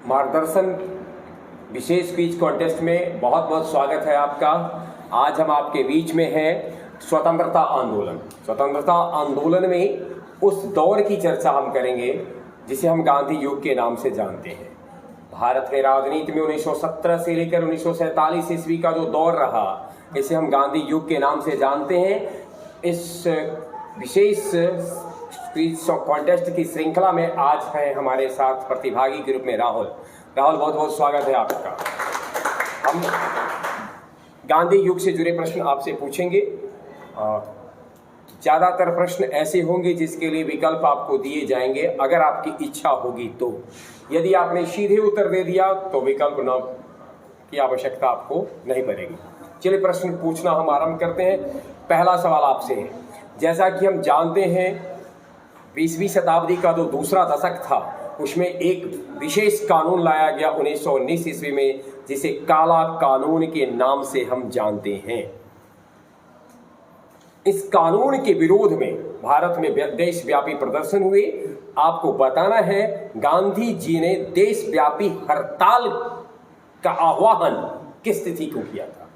मार्गदर्शन विशेष quiz contest में बहुत बहुत स्वागत है आपका। आज हम आपके बीच में हैं स्वतंत्रता आंदोलन। स्वतंत्रता आंदोलन में उस दौर की चर्चा हम करेंगे जिसे हम गांधी युग के नाम से जानते हैं। भारत के राजनीति में 1917 से लेकर 1947 ईस्वी का जो दौर रहा, इसे हम गांधी युग के नाम से जानते हैं। इस विशेष क्विज कॉन्टेस्ट की श्रृंखला में आज है हमारे साथ प्रतिभागी के रूप में राहुल। बहुत बहुत स्वागत है आपका। हम गांधी युग से जुड़े प्रश्न आपसे पूछेंगे। ज़्यादातर प्रश्न ऐसे होंगे जिसके लिए विकल्प आपको दिए जाएंगे अगर आपकी इच्छा होगी तो। यदि आपने सीधे उत्तर दे दिया तो विकल्प न की आवश्यकता आपको नहीं पड़ेगी। चलिए प्रश्न पूछना हम आरंभ करते हैं। पहला सवाल आपसे है, जैसा कि हम जानते हैं 20वीं शताब्दी का जो दूसरा दशक था उसमें एक विशेष कानून लाया गया 1919 ईस्वी में, जिसे काला कानून के नाम से हम जानते हैं। इस कानून के विरोध में भारत में देशव्यापी प्रदर्शन हुए। आपको बताना है गांधी जी ने देशव्यापी हड़ताल का आह्वान किस तिथि को किया था?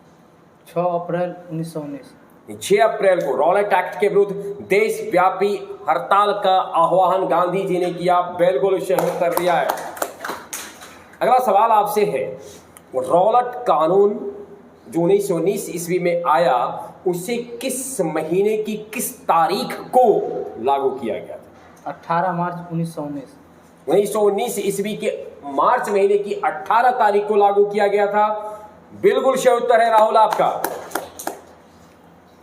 6 अप्रैल 1919। 6 अप्रैल को रॉलेट एक्ट के विरुद्ध देशव्यापी हड़ताल का आह्वान गांधी जी ने किया। बिल्कुल सही उत्तर दिया है। अगला सवाल आपसे है, रॉलेट कानून जो 1919 ईस्वी में आया उसे किस महीने की किस तारीख को लागू किया गया था? 18 मार्च 1919। 1919 ईस्वी के मार्च महीने की 18 तारीख को लागू किया गया था। बिल्कुल सही उत्तर है राहुल आपका।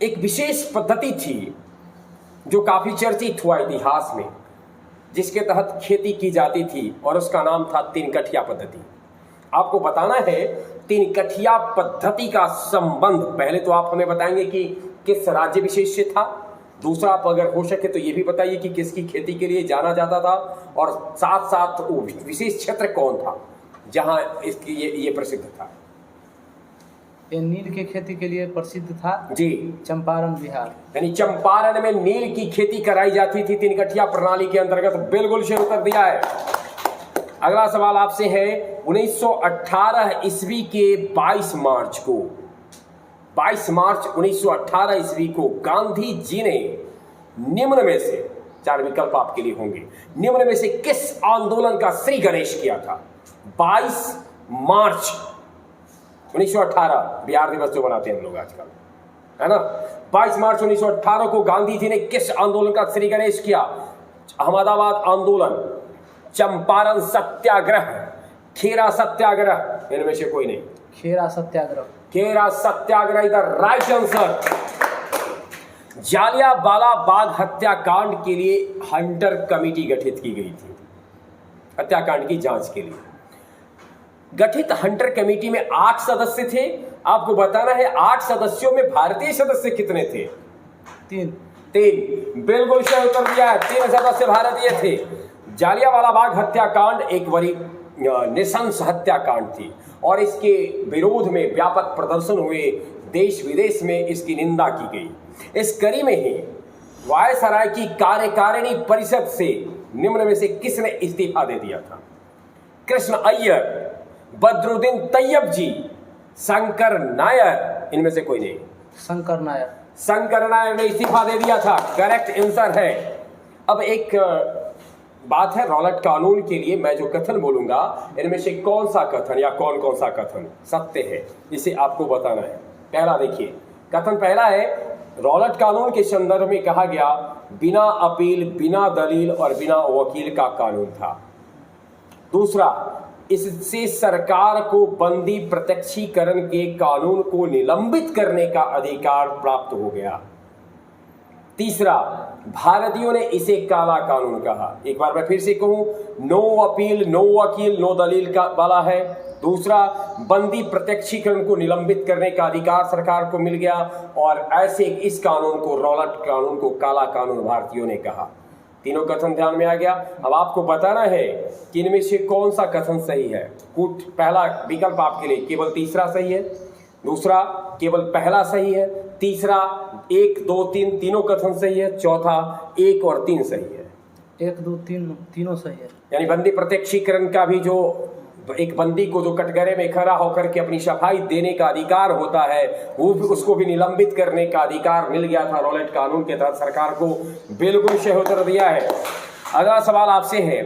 एक विशेष पद्धति थी जो काफी चर्चित हुआ इतिहास में, जिसके तहत खेती की जाती थी और उसका नाम था तीन-कठिया पद्धति। आपको बताना है तीन-कठिया पद्धति का संबंध, पहले तो आप हमें बताएंगे कि किस राज्य विशेष से था। दूसरा, आप अगर हो सके तो ये भी बताइए कि किसकी खेती के लिए जाना जाता था, और साथ साथ वो विशेष क्षेत्र कौन था जहां इसकी ये प्रसिद्ध था। ये नील की खेती के लिए प्रसिद्ध था जी, चंपारण बिहार। यानी चंपारण में नील की खेती कराई जाती थी तीन-कठिया प्रणाली के अंतर्गत। बिल्कुल सही उत्तर दिया है। अगला सवाल आपसे है, 1918 ईस्वी के 22 मार्च 1918 ईस्वी को गांधी जी ने निम्न में से, 4 विकल्प आपके लिए होंगे, निम्न में से किस आंदोलन का श्री गणेश किया था? 22 मार्च 1918 बिहार दिवस जो मनाते हैं हम लोग आजकल, है ना। 22 मार्च 1918 को गांधी जी ने किस आंदोलन का श्री गणेश किया? अहमदाबाद आंदोलन, चंपारण सत्याग्रह, खेरा सत्याग्रह, इनमें से कोई नहीं। Kheda Satyagraha. Kheda Satyagraha is the right answer. Jallianwala Bagh हत्याकांड के लिए हंटर कमेटी गठित की गई थी, हत्याकांड की जांच के लिए गठित हंटर कमेटी में 8 सदस्य थे। आपको बताना है 8 सदस्यों में भारतीय सदस्य कितने थे? 3। बिल्कुल सही उत्तर दिया है। 3 सदस्य भारतीय थे। जालियांवाला बाग हत्याकांड एक बड़ी नृशंस हत्याकांड थी और इसके विरोध में व्यापक प्रदर्शन हुए। देश विदेश में इसकी निंदा की गई। इस कड़ी में ही वायसराय की कार्यकारिणी परिषद से निम्न में से किसने इस्तीफा दे दिया था? कृष्ण अय्यर, बदरुद्दीन तैयब जी, शंकर नायर, इनमें से कोई नहीं। शंकर नायर। शंकर नायर ने इस्तीफा दे दिया था। करेक्ट आंसर है। अब एक बात है, रॉलेट कानून के लिए मैं जो कथन बोलूंगा इनमें से कौन सा कथन या कौन कौन सा कथन सत्य है, इसे आपको बताना है। पहला देखिए, कथन पहला है, रॉलेट कानून के संदर्भ में कहा गया बिना अपील, बिना दलील और बिना वकील का कानून था। दूसरा, इससे सरकार को बंदी प्रत्यक्षीकरण के कानून को निलंबित करने का अधिकार प्राप्त हो गया। तीसरा, भारतीयों ने इसे काला कानून कहा। एक बार मैं फिर से कहूं, नो अपील, नो वकील, नो दलील का वाला है। दूसरा, बंदी प्रत्यक्षीकरण को निलंबित करने का अधिकार सरकार को मिल गया, और ऐसे इस कानून को, रॉलेट कानून को काला कानून भारतीयों ने कहा। तीनों कथन ध्यान में आ गया। अब आपको बताना है कि इनमें से कौन सा कथन सही है। पहला विकल्प आपके लिए केवल तीसरा सही है, दूसरा केवल पहला सही है, तीसरा 1, 2, 3 तीनों कथन सही है, चौथा 1 और 3 सही है। 1, 2, 3 तीनों सही है। यानी बंदी प्रत्यक्षीकरण का भी जो एक बंदी को जो कटघरे में खड़ा होकर के अपनी सफाई देने का अधिकार होता है, वो भी उसको भी निलंबित करने का अधिकार मिल गया था रॉलेट कानून के तहत। सरकार को बिल्कुल सही उत्तर दिया है। अगला सवाल आपसे है,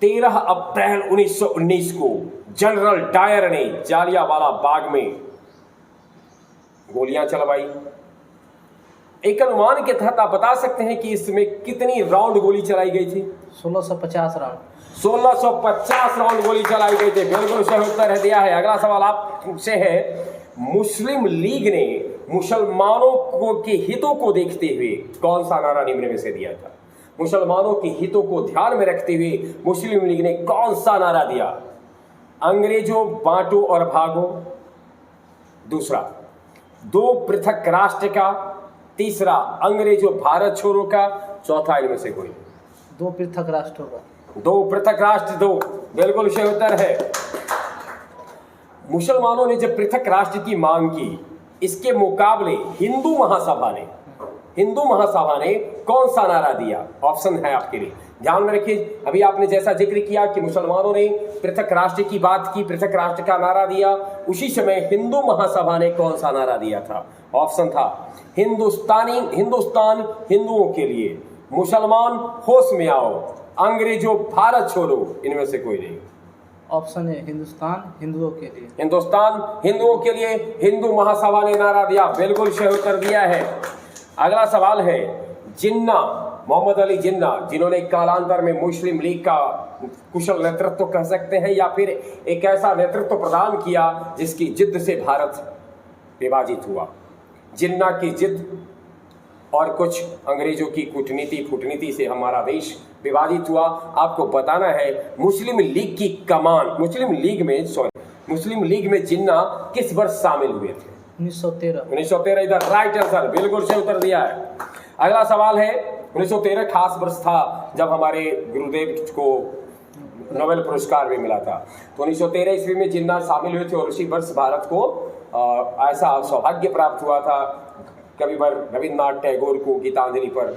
13 अप्रैल 1919 को जनरल डायर ने जालियांवाला बाग में गोलियां चलवाई। एक अनुमान के तहत आप बता सकते हैं कि इसमें कितनी राउंड गोली चलाई गई थी? 1650 राउंड। 1650 राउंड गोली चलाई गई थी। बिल्कुल सही उत्तर दिया है। अगला सवाल आपसे है, मुस्लिम लीग ने मुसलमानों को के हितों को देखते हुए कौन सा नारा निम्न में से दिया था? मुसलमानों के हितों को ध्यान में रखते हुए मुस्लिम लीग ने कौन सा नारा दिया? अंग्रेजों बांटो और भागो, दूसरा दो पृथक राष्ट्र का, तीसरा अंग्रेजों भारत छोड़ो का, चौथा इनमें से कोई? दो पृथक राष्ट्रों का। दो पृथक राष्ट्र दो, बिल्कुल सही उत्तर है। मुसलमानों ने जब पृथक राष्ट्र की मांग की, इसके मुकाबले हिंदू महासभा ने कौन सा नारा दिया? ऑप्शन है आपके लिए, ध्यान में रखिए। अभी आपने जैसा जिक्र किया कि मुसलमानों ने पृथक राष्ट्र की बात की, पृथक राष्ट्र का नारा दिया, उसी समय हिंदू महासभा ने कौन सा नारा दिया था? ऑप्शन था हिंदुस्तान हिंदुओं के लिए, मुसलमान होश में आओ, अंग्रेजों भारत छोड़ो, इनमें से कोई नहीं। ऑप्शन है हिंदुस्तान हिंदुओं के लिए। हिंदुस्तान हिंदुओं के लिए हिंदू महासभा ने नारा दिया, बिल्कुल सही उत्तर दिया है। अगला सवाल है, जिन्ना मोहम्मद अली जिन्ना, जिन्होंने कालांतर में मुस्लिम लीग का कुशल नेतृत्व कह सकते हैं या फिर एक ऐसा नेतृत्व प्रदान किया जिसकी जिद से भारत विभाजित हुआ। जिन्ना की जिद और कुछ अंग्रेजों की कूटनीति से हमारा देश विभाजित हुआ। आपको बताना है मुस्लिम लीग की कमान, मुस्लिम लीग में जिन्ना किस वर्ष शामिल हुए थे? 1913। इधर राइट आंसर, बिल्कुल सही उत्तर दिया है। अगला सवाल है, 1913 खास वर्ष था जब हमारे गुरुदेव को नोबेल पुरस्कार भी मिला था। तो 1913 ईस्वी में जिन्ना शामिल हुए थे और उसी वर्ष भारत को ऐसा सौभाग्य प्राप्त हुआ था, कविवर रविन्द्रनाथ टैगोर को गीतांजलि पर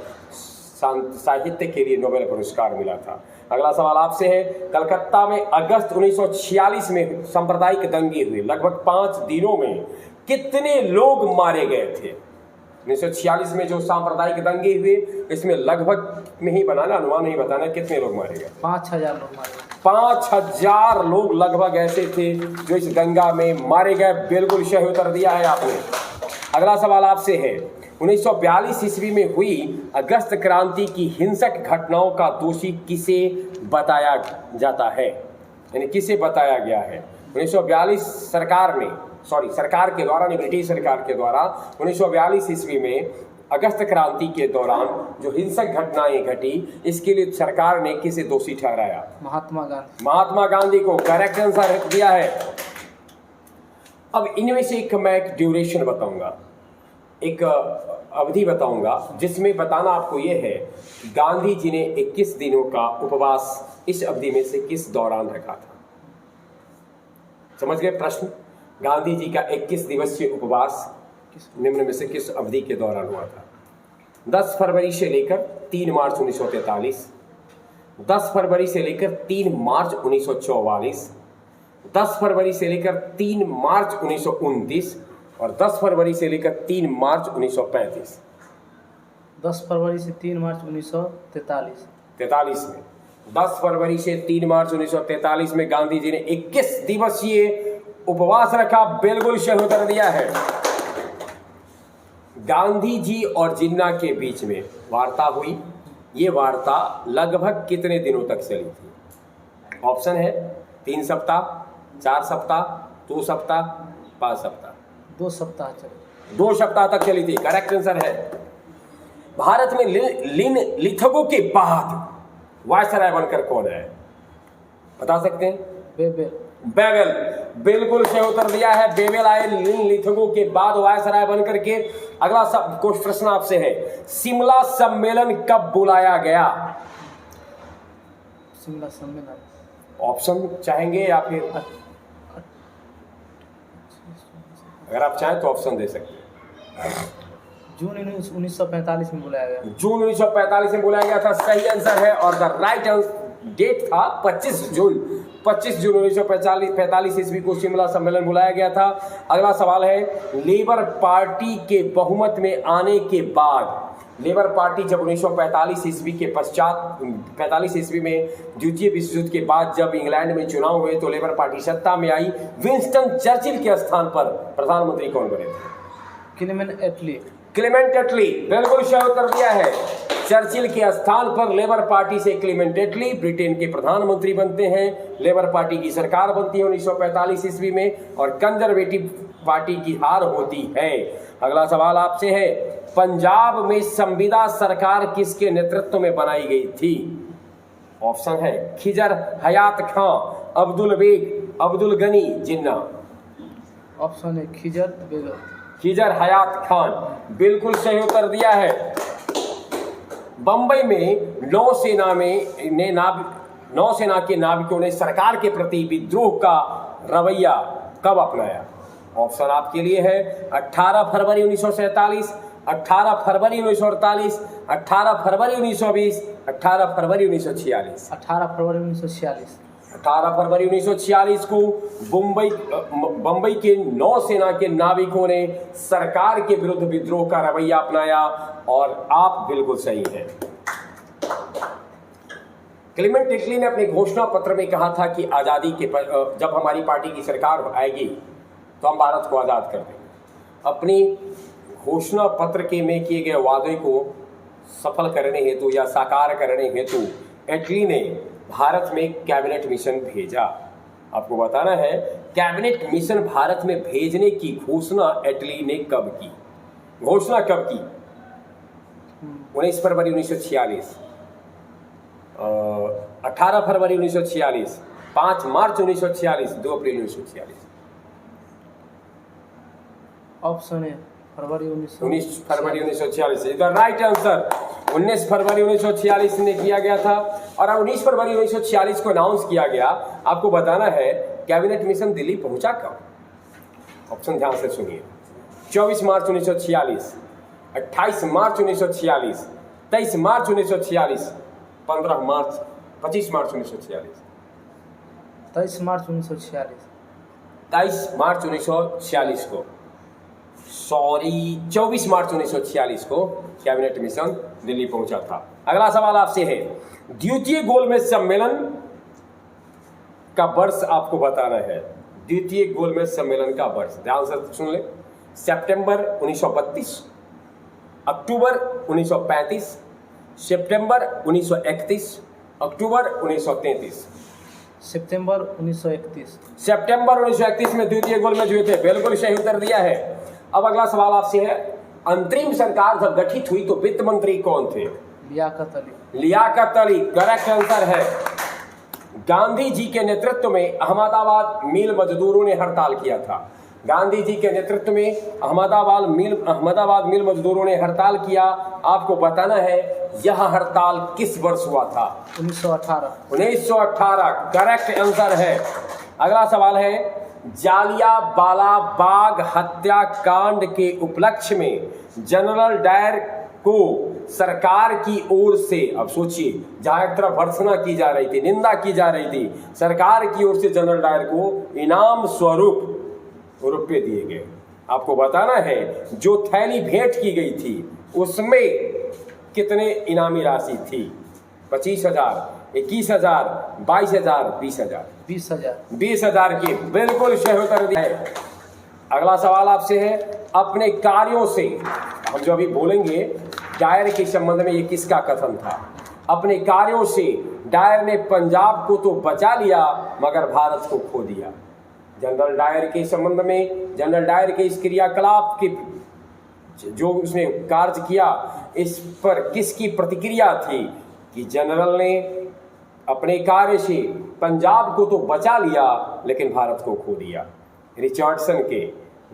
साहित्य के लिए नोबेल पुरस्कार मिला था। अगला सवाल आपसे है, कलकत्ता में अगस्त 1946 में सांप्रदायिक दंगे हुए, लगभग 5 दिनों में कितने लोग मारे गए थे? 1946 में जो सांप्रदायिक दंगे हुए, इसमें लगभग में ही बनाना, अनुमान नहीं बताना, कितने लोग मारे गए? 5000 लोग मारे गए। 5000 लोग लगभग ऐसे थे जो इस दंगा में मारे गए। बिल्कुल सही उत्तर दिया है आपने। अगला सवाल आपसे है, 1942 ईस्वी में हुई अगस्त क्रांति की हिंसक घटनाओं का दोषी किसे बताया जाता है, यानी किसे बताया गया है? 1942 सरकार के द्वारा, ब्रिटिश सरकार के द्वारा 1942 ईस्वी में अगस्त क्रांति के दौरान जो हिंसक घटनाएं घटी, इसके लिए सरकार ने किसे दोषी ठहराया? महात्मा गांधी को। करेक्ट आंसर दिया है। अब इनमें से मैं एक ड्यूरेशन बताऊंगा, एक अवधि बताऊंगा, जिसमें बताना आपको यह है कि गांधी जी ने 21 दिनों का उपवास इस अवधि में से किस दौरान रखा था? समझ गए प्रश्न? गांधी जी का 21 दिवसीय उपवास निम्न में से किस अवधि के दौरान हुआ था? 10 फरवरी से लेकर 3 मार्च 1943, 10 फरवरी से लेकर 3 मार्च 1944, 10 फरवरी से लेकर 3 मार्च 1929 और 10 फरवरी से लेकर 3 मार्च 1935। 10 फरवरी से 3 मार्च 1943 में 10 फरवरी से 3 मार्च 1943 में गांधी जी ने 21 दिवसीय उपवास रखा। बिल्कुल सही उत्तर दिया है। गांधी जी और जिन्ना के बीच में वार्ता हुई। ये वार्ता लगभग कितने दिनों तक चली थी? ऑप्शन है 3 सप्ताह, 4 सप्ताह, 2 सप्ताह, 5 सप्ताह। 2 सप्ताह चली। 2 सप्ताह तक चली थी। करेक्ट आंसर है। भारत में लिथगो के बाद वायसराय बनकर कौन है, बता सकते हैं? बेवेल। बिल्कुल सही उत्तर दिया है। बेवेल आए लिथगो के बाद वायसराय बनकर के। अगला प्रश्न आपसे है, शिमला सम्मेलन कब बुलाया गया? शिमला सम्मेलन ऑप्शन चाहेंगे या फिर अगर आप चाहें तो ऑप्शन दे सकते हैं। जून 1945 में बुलाया गया। जून 1945 में बुलाया गया था, सही आंसर है। और द राइट डेट था 25 जून 25 जून 1945 ईस्वी को शिमला सम्मेलन बुलाया गया था। अगला सवाल है, लेबर पार्टी के बहुमत में आने के बाद, लेबर पार्टी जब 1945 ईस्वी के पश्चात 45 ईस्वी में द्वितीय विश्व युद्ध के बाद जब इंग्लैंड में चुनाव हुए तो लेबर पार्टी सत्ता में आई। विंस्टन चर्चिल के स्थान पर प्रधानमंत्री कौन बने थे? क्लेमेंट एटली। क्लेमेंट एटली, बिल्कुल सही उत्तर दिया है। चर्चिल के स्थान पर लेबर पार्टी से क्लेमेंट एटली ब्रिटेन के प्रधानमंत्री बनते हैं। लेबर पार्टी की सरकार बनती है 1945 ईस्वी में और कंजर्वेटिव पार्टी की हार होती है। अगला सवाल आपसे है, पंजाब में संविदा सरकार किसके नेतृत्व में बनाई गई थी? ऑप्शन है खिजर हयात खां, अब्दुल बेग, अब्दुल गनी जिन्ना। ऑप्शन है खिजर बेगम। खिजर हयात खान, बिल्कुल सही उत्तर दिया है। बंबई में नौसेना के नाविकों ने सरकार के प्रति विद्रोह का रवैया कब अपनाया? ऑप्शन आपके लिए है 18 फरवरी 1947, 18 फरवरी 1948, 18 फरवरी 1920, 18 फरवरी 1946। 18 फरवरी 1946। 18 फरवरी 1946 को बंबई के नौसेना के नाविकों ने सरकार के विरुद्ध विद्रोह का रवैया अपनाया और आप बिल्कुल सही हैं। क्लेमेंट एटली ने अपने घोषणा पत्र में कहा था कि आज़ादी के जब हमारी पार्टी की सरकार आएगी तो हम भारत को आज़ाद कर देंगे। अपनी घोषणा पत्र के में किए गए वादे को सफल करने हेतु या साकार करने हेतु एटली ने भारत में कैबिनेट मिशन भेजा। आपको बताना है कैबिनेट मिशन भारत में भेजने की घोषणा एटली ने कब की? घोषणा कब की? 19 फरवरी 1946, 18 फरवरी 1946, 5 मार्च 1946, 2 अप्रैल 1946। ऑप्शन है फरवरी 19 फरवरी 1946 इज द राइट आंसर। 19 फरवरी 1946 ने किया गया था और 19 फरवरी 1946 को अनाउंस किया गया। आपको बताना है कैबिनेट मिशन दिल्ली पहुंचा कब? ऑप्शन ध्यान से सुनिए। 24 मार्च 1946, 28 मार्च 1946, 23 मार्च 1946, 15 मार्च 25 मार्च 1946। 23 मार्च 1946। 23 मार्च 1946 को 24 मार्च 1946 को कैबिनेट मिशन दिल्ली पहुंचा था। अगला सवाल आपसे है, द्वितीय गोलमेज सम्मेलन का वर्ष आपको बताना है। द्वितीय गोलमेज सम्मेलन का वर्ष ध्यान से सुन ले। सितंबर 1932, अक्टूबर 1935, सितंबर 1931, अक्टूबर 1933। सितंबर 1931। सितंबर 1931 में द्वितीय गोलमेज हुए थे, बिल्कुल सही उत्तर दिया है। अब अगला सवाल आपसे है, अंतरिम सरकार जब गठित हुई तो वित्त मंत्री कौन थे? लियाकत अली। लियाकत अली, करेक्ट आंसर है। गांधी जी के नेतृत्व में अहमदाबाद मिल मजदूरों ने हड़ताल किया था। गांधी जी के नेतृत्व में अहमदाबाद मिल मजदूरों ने हड़ताल किया। आपको बताना है यह हड़ताल किस वर्ष हुआ था? 1918। 1918 करेक्ट आंसर है। अगला सवाल है, जालियांवाला बाग हत्याकांड के उपलक्ष्य में जनरल डायर को सरकार की ओर से, अब सोचिए जहां एक तरफ भर्त्सना की जा रही थी, निंदा की जा रही थी, सरकार की ओर से जनरल डायर को इनाम स्वरूप रुपये दिए गए। आपको बताना है जो थैली भेंट की गई थी उसमें कितने इनामी राशि थी? 25,000, 21,000, 22,000, 20,000। 20,000। 20,000 की बिल्कुल सही उत्तर दिया है। अगला सवाल आपसे है, अपने कार्यों से, हम जो अभी बोलेंगे डायर के संबंध में ये किसका कथन था? अपने कार्यों से डायर ने पंजाब को तो बचा लिया मगर भारत को खो दिया। जनरल डायर के संबंध में, जनरल डायर के इस क्रियाकलाप के जो उसने कार्य किया, इस पर किसकी प्रतिक्रिया थी कि जनरल ने अपने कार्य से पंजाब को तो बचा लिया लेकिन भारत को खो दिया? रिचर्डसन के,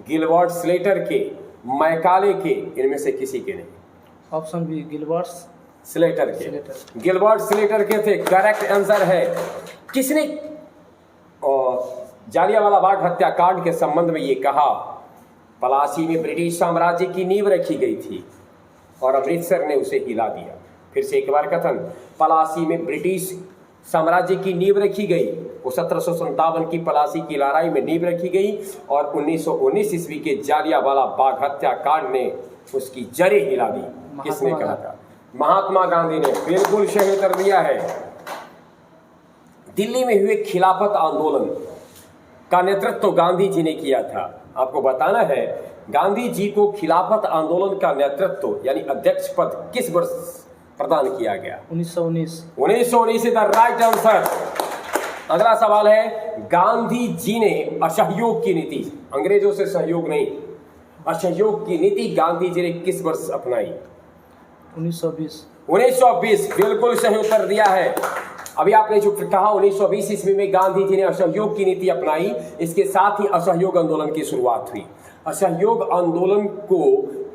गिलबर्ट स्लेटर के, मैकाले के, इनमें से किसी के नहीं। ऑप्शन बी गिलबर्ट स्लेटर के। गिलबर्ट स्लेटर के थे, करेक्ट आंसर है। किसने जालियांवाला बाग हत्याकांड के संबंध में ये कहा? पलासी में ब्रिटिश साम्राज्य की नींव रखी गई थी और अमृतसर ने उसे हिला दिया। फिर से एक बार कथन, पलासी में ब्रिटिश साम्राज्य की नींव रखी गई वो 1757 की पलासी की लड़ाई में नींव रखी गई और 1919 ईस्वी के जालियांवाला बाग हत्याकांड ने उसकी जड़ें हिला दी। किसने कहा था? महात्मा गांधी ने। बिल्कुल सही उत्तर दिया है। दिल्ली में हुए खिलाफत आंदोलन का नेतृत्व गांधी जी ने किया था। आपको बताना है गांधी जी को खिलाफत आंदोलन का नेतृत्व यानी अध्यक्ष पद किस वर्ष प्रदान किया गया? 1919। 1919 इज द राइट आंसर। अगला सवाल है, गांधी जी ने असहयोग की नीति, अंग्रेजों से सहयोग नहीं, असहयोग की नीति गांधी जी ने किस वर्ष अपनाई? 1920। 1920 बिल्कुल सही उत्तर दिया है। अभी आपने जो कहा 1920 ईस्वी में गांधी जी ने असहयोग की नीति अपनाई, इसके साथ ही असहयोग आंदोलन की शुरुआत हुई। असहयोग आंदोलन को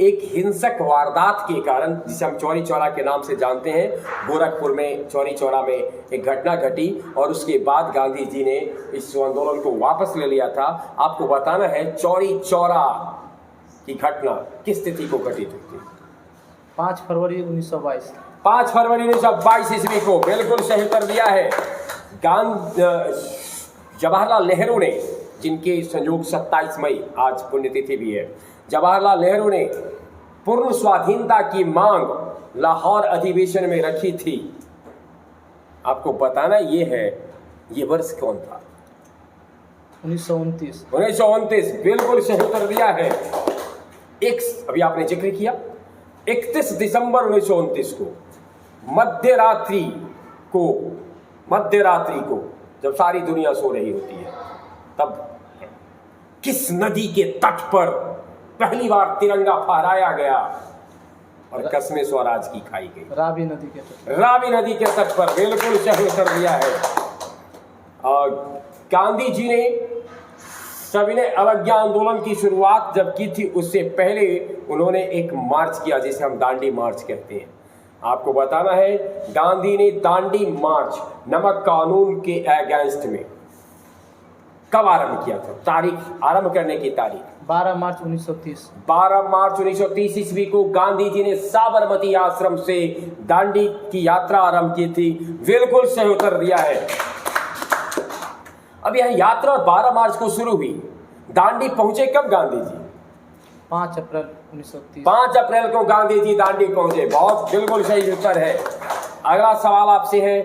एक हिंसक वारदात के कारण, जिसे हम चौरी चौरा के नाम से जानते हैं, गोरखपुर में चौरी चौरा में एक घटना घटी और उसके बाद गांधी जी ने इस आंदोलन को वापस ले लिया था। आपको बताना है चौरी चौरा की घटना किस तिथि को घटित हुई थी? 5 फरवरी 1922। 5 फरवरी 1922 ईस्वी को। बिल्कुल सही उत्तर दिया है। जवाहरलाल नेहरू ने, जिनके संयोग 27 मई आज पुण्यतिथि भी है, जवाहरलाल नेहरू ने पूर्ण स्वाधीनता की मांग लाहौर अधिवेशन में रखी थी। आपको बताना ये है, ये वर्ष कौन था? 1929। 1929 बिल्कुल सही उत्तर दिया है। अभी आपने जिक्र किया 31 दिसंबर 1929 को मध्यरात्रि को जब सारी दुनिया सो रही होती है, तब किस नदी के तट पर पहली बार तिरंगा फहराया गया और कस्में स्वराज की खाई गई? रावी नदी के तट। रावी नदी के तट पर। बिल्कुल सही उत्तर दिया है। गांधी जी ने सविनय अवज्ञा आंदोलन की शुरुआत जब की थी, उससे पहले उन्होंने एक मार्च किया जिसे हम दांडी मार्च कहते हैं। आपको बताना है गांधी ने दांडी मार्च नमक कानून के अगेंस्ट में कब आरंभ किया था? तारीख, आरंभ करने की तारीख? 12 मार्च 1930। 12 मार्च 1930 ईस्वी को गांधी जी ने साबरमती आश्रम से दांडी की यात्रा आरंभ की थी। बिल्कुल सही उत्तर दिया है। अब यह यात्रा 12 मार्च को शुरू हुई। दांडी पहुंचे कब गांधी जी? 5 अप्रैल 1930। 5 अप्रैल को गांधी जी दांडी पहुंचे। बहुत बिल्कुल सही उत्तर है। अगला सवाल आपसे है,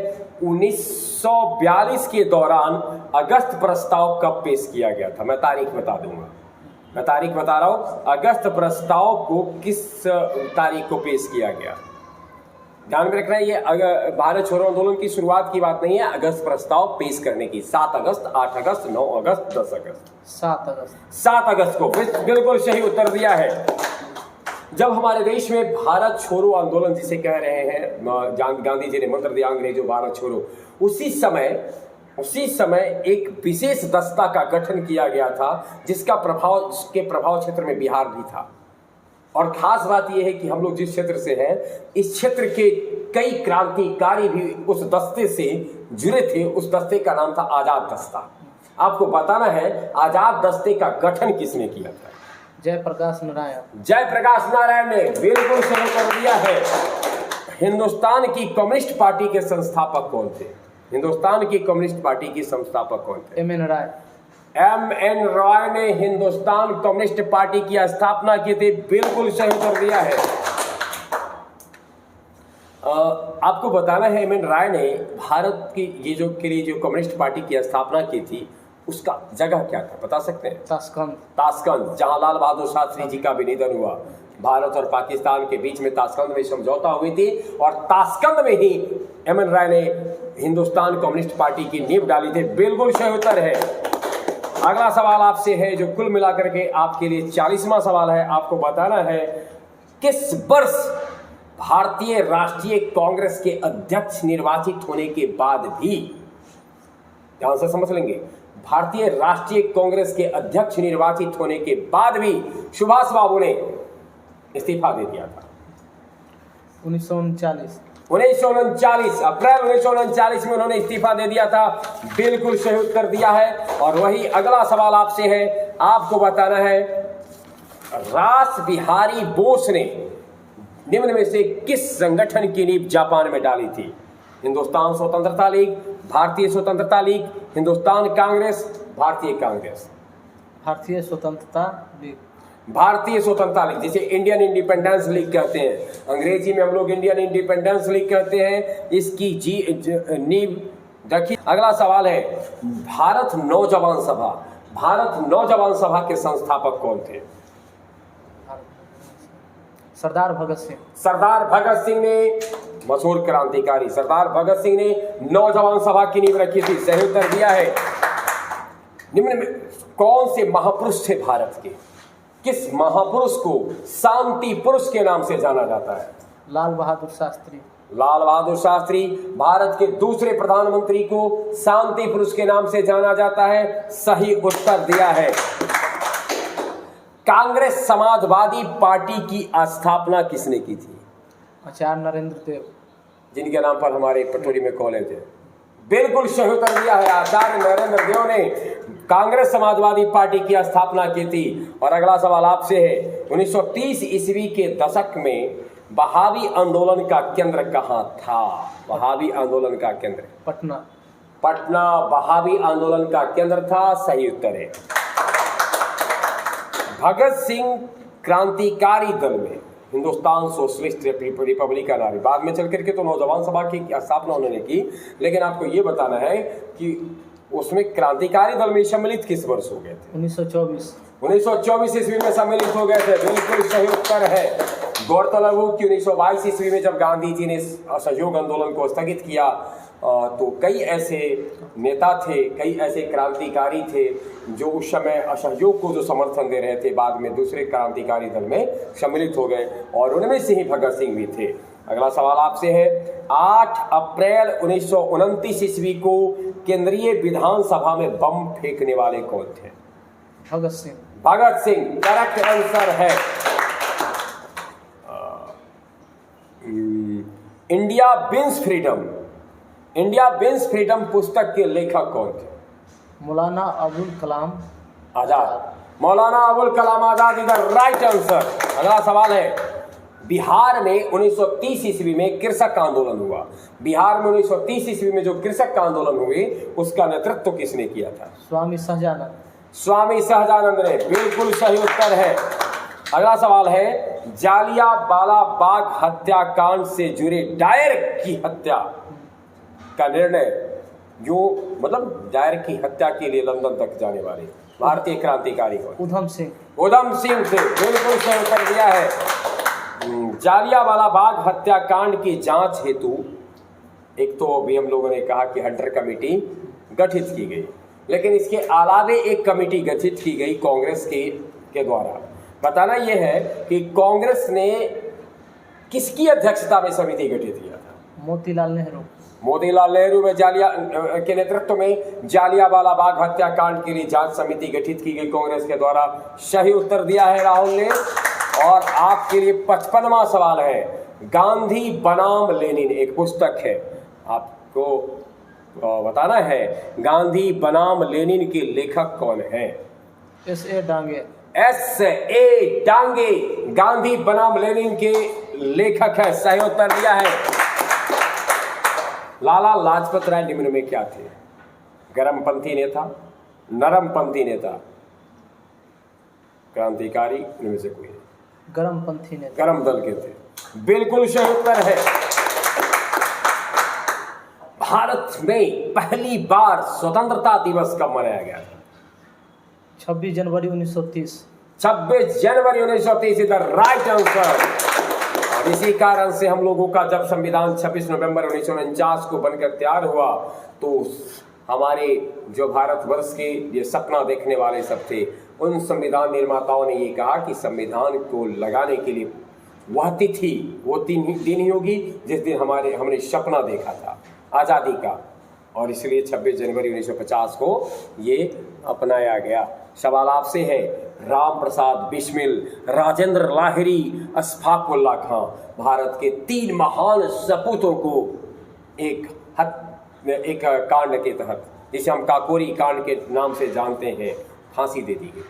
1942 के दौरान अगस्त प्रस्ताव कब पेश किया गया था? मैं तारीख बता दूंगा, मैं तारीख बता रहा हूं। अगस्त प्रस्ताव को किस तारीख को पेश किया गया? ध्यान में रखना है, ये भारत छोड़ो आंदोलन की शुरुआत की बात नहीं है, अगस्त प्रस्ताव पेश करने की। 7 अगस्त, 8 अगस्त, 9 अगस्त, 10 अगस्त? 7 अगस्त। 7 अगस्त को। बिल्कुल सही उत्तर दिया है। जब हमारे देश में भारत छोड़ो आंदोलन जिसे कह रहे हैं, गांधी जी ने मंत्र दिया अंग्रेजों भारत छोड़ो, उसी समय एक विशेष दस्ता का गठन किया गया था जिसके प्रभाव क्षेत्र में बिहार भी था। और खास बात यह है कि हम लोग जिस क्षेत्र से हैं, इस क्षेत्र के कई क्रांतिकारी भी उस दस्ते से जुड़े थे। उस दस्ते का नाम था आजाद दस्ता। आपको बताना है आजाद दस्ते का गठन किसने किया था? जयप्रकाश नारायण। जयप्रकाश नारायण ने। बिल्कुल सही कर दिया है। हिंदुस्तान की कम्युनिस्ट पार्टी के संस्थापक कौन थे? हिंदुस्तान की कम्युनिस्ट पार्टी की संस्थापक कौन थे? M.N. राय। M.N. रॉय ने हिंदुस्तान कम्युनिस्ट पार्टी की स्थापना की थी। बिल्कुल सही उत्तर दिया है। आपको बताना है M.N. राय ने भारत की के लिए जो कम्युनिस्ट पार्टी की स्थापना की थी, उसका जगह क्या था बता सकते हैं? ताशकंद, जहां लाल बहादुर शास्त्री जी का भी निधन हुआ। भारत और पाकिस्तान के बीच में ताशकंद में समझौता हुई थी और ताशकंद में ही M.N. राय ने हिंदुस्तान कम्युनिस्ट पार्टी की नींव डाली थी। बिल्कुल सही उत्तर है। अगला सवाल आपसे है जो कुल मिलाकर के आपके लिए 40वां सवाल है। आपको बताना है किस वर्ष भारतीय राष्ट्रीय कांग्रेस के अध्यक्ष निर्वाचित होने के बाद भी, ध्यान से समझ लेंगे, भारतीय राष्ट्रीय कांग्रेस के अध्यक्ष निर्वाचित होने के बाद भी सुभाष बाबू ने इस्तीफा दे दिया था? 1939। 1939 अप्रैल 1939 में उन्होंने इस्तीफा दे दिया था। बिल्कुल सही उत्तर दिया है। और वही अगला सवाल आपसे है, आपको बताना है रास बिहारी बोस ने निम्न में से किस संगठन की नींव जापान में डाली थी? हिंदुस्तान स्वतंत्रता लीग, भारतीय स्वतंत्रता लीग हिंदुस्तान कांग्रेस, भारतीय कांग्रेस, भारतीय स्वतंत्रता लीग, भारतीय स्वतंत्रता लीग, जिसे इंडियन इंडिपेंडेंस लीग कहते हैं, अंग्रेजी में हम लोग इंडियन इंडिपेंडेंस लीग कहते हैं। इसकी नींव रखी। अगला सवाल है, भारत नौजवान सभा, भारत नौजवान सभा के संस्थापक कौन थे? सरदार भगत सिंह। सरदार भगत सिंह ने, मशहूर क्रांतिकारी सरदार भगत सिंह ने नौजवान सभा की नींव रखी थी। सही उत्तर दिया है। निम्न में कौन से महापुरुष थे भारत के? किस महापुरुष को शांति पुरुष के नाम से जाना जाता है? लाल बहादुर शास्त्री। लाल बहादुर शास्त्री। भारत के दूसरे प्रधानमंत्री को शांति पुरुष के नाम से जाना जाता है। सही उत्तर दिया है। कांग्रेस समाजवादी पार्टी की स्थापना किसने की थी? आचार्य नरेंद्र देव, जिनके नाम पर हमारे पटोरी में कॉलेज है। बिल्कुल सही उत्तर दिया है। आचार्य नरेंद्र देव ने कांग्रेस समाजवादी पार्टी की स्थापना की थी। और अगला सवाल आपसे है, 1930 ईस्वी के दशक में वहाबी आंदोलन का केंद्र कहाँ था? वहाबी आंदोलन का केंद्र पटना। पटना वहाबी आंदोलन का केंद्र था। सही उत्तर है। भगत सिंह क्रांतिकारी दल में हिंदुस्तान सोशलिस्ट रिपब्लिकन आर्मी, बाद में चल करके तो नौजवान सभा की स्थापना उन्होंने की, लेकिन आपको ये बताना है कि उसमें क्रांतिकारी दल में सम्मिलित किस वर्ष हो गए थे? 1924 ईस्वी में सम्मिलित हो गए थे। बिल्कुल सही उत्तर है। गौरतलब हो कि 1922 ईस्वी में जब गांधी जी ने असहयोग आंदोलन को स्थगित किया तो कई ऐसे नेता थे, कई ऐसे क्रांतिकारी थे जो उस समय असहयोग को जो समर्थन दे रहे थे, बाद में दूसरे क्रांतिकारी दल में सम्मिलित हो गए और उनमें से ही भगत सिंह भी थे। अगला सवाल आपसे है, 8 अप्रैल 1929 ईस्वी को केंद्रीय विधानसभा में बम फेंकने वाले कौन थे? भगत सिंह। भगत सिंह करेक्ट आंसर है। India wins freedom, India wins freedom पुस्तक के लेखक कौन थे? Maulana Abul Kalam Azad. Maulana Abul Kalam Azad is the right answer. अगला सवाल है, बिहार में 1930 ईस्वी में कृषक आंदोलन हुआ। बिहार में 1930 ईस्वी में जो कृषक आंदोलन हुए उसका नेतृत्व किसने किया था? स्वामी सहजानंद। स्वामी सहजानंद ने। बिल्कुल सही उत्तर है। अगला सवाल है, जालियांवाला बाग हत्याकांड से जुड़े डायर की हत्या का निर्णय, जो मतलब डायर की हत्या के लिए लंदन तक जाने वाले भारतीय क्रांतिकारी को? उधम सिंह। उधम सिंह थे। बिल्कुल सही उत्तर दिया है। जालियांवाला बाग हत्याकांड की जांच हेतु एक तो अभी हम लोगों ने कहा कि हंटर कमेटी गठित की गई, लेकिन इसके अलावे एक कमेटी गठित की गई कांग्रेस के द्वारा। बताना यह है कि कांग्रेस ने किसकी अध्यक्षता में समिति गठित किया था? मोतीलाल नेहरू। मोतीलाल नेहरू में के नेतृत्व में जालियांवाला बाग हत्याकांड के लिए जांच समिति गठित की गई कांग्रेस के द्वारा। सही उत्तर दिया है राहुल ने। और आपके लिए 55वां सवाल है, गांधी बनाम लेनिन एक पुस्तक है, आपको बताना है गांधी बनाम लेनिन के लेखक कौन है? S.A. डांगे। S.A. डांगे गांधी बनाम लेनिन के लेखक है। सही उत्तर दिया है। लाला लाजपत राय निम्न में क्या थे? गरमपंथी नेता, नरमपंथी नेता, क्रांतिकारी, इनमें से कोई? गरमपंथी नेता। गरम दल के थे। बिल्कुल सही उत्तर है। भारत में पहली बार स्वतंत्रता दिवस कब मनाया गया था? 26 जनवरी 1930। 26 जनवरी 1930 इज द राइट आंसर। और इसी कारण से हम लोगों का जब संविधान 26 नवंबर 1949 को बनकर तैयार हुआ तो हमारे जो भारतवर्ष के ये सपना देखने वाले सब थे, उन संविधान निर्माताओं ने ये कहा कि संविधान को लगाने के लिए वह तिथि, वो दिन ही होगी जिस दिन हमने सपना देखा था आज़ादी का, और इसलिए 26 जनवरी 1950 को ये अपनाया गया। सवाल आपसे है, राम प्रसाद बिस्मिल, राजेंद्र लाहिरी, अशफाक उल्ला खां, भारत के 3 महान सपूतों को एक कांड के तहत, जिसे हम काकोरी कांड के नाम से जानते हैं, फांसी दे दी गई।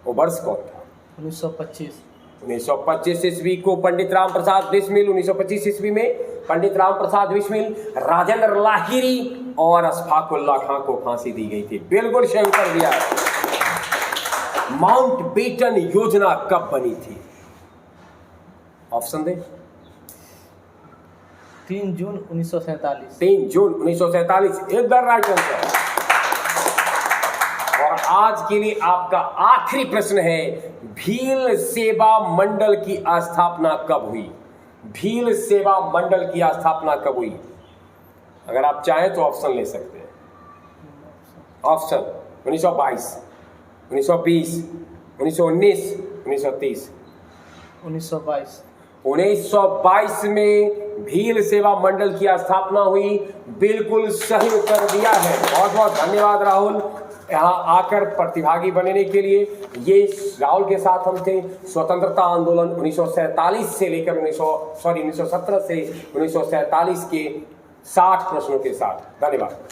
वो वर्ष कौन था? 1925। 1925 ईस्वी को पंडित राम प्रसाद बिस्मिल 1925 ईस्वी में पंडित राम प्रसाद बिस्मिल, राजेंद्र लाहिरी और अशफाकुल्ला खां को फांसी दी गई थी। बिल्कुल सही कर दिया। माउंट बेटन योजना कब बनी थी? ऑप्शन दे। 3 जून 1947। 3 जून 1947 एकदम राइट आंसर। और आज के लिए आपका आखिरी प्रश्न है, भील सेवा मंडल की स्थापना कब हुई? भील सेवा मंडल की स्थापना कब हुई? अगर आप चाहें तो ऑप्शन ले सकते हैं। ऑप्शन 1922, 1920, 1919, 1930। 1922। 1922 में भील सेवा मंडल की स्थापना हुई। बिल्कुल सही उत्तर दिया है। बहुत बहुत धन्यवाद राहुल, यहाँ आकर प्रतिभागी बनने के लिए। ये राहुल के साथ हम थे स्वतंत्रता आंदोलन 1947 से लेकर 1917 से 1947 के 60 प्रश्नों के साथ। धन्यवाद।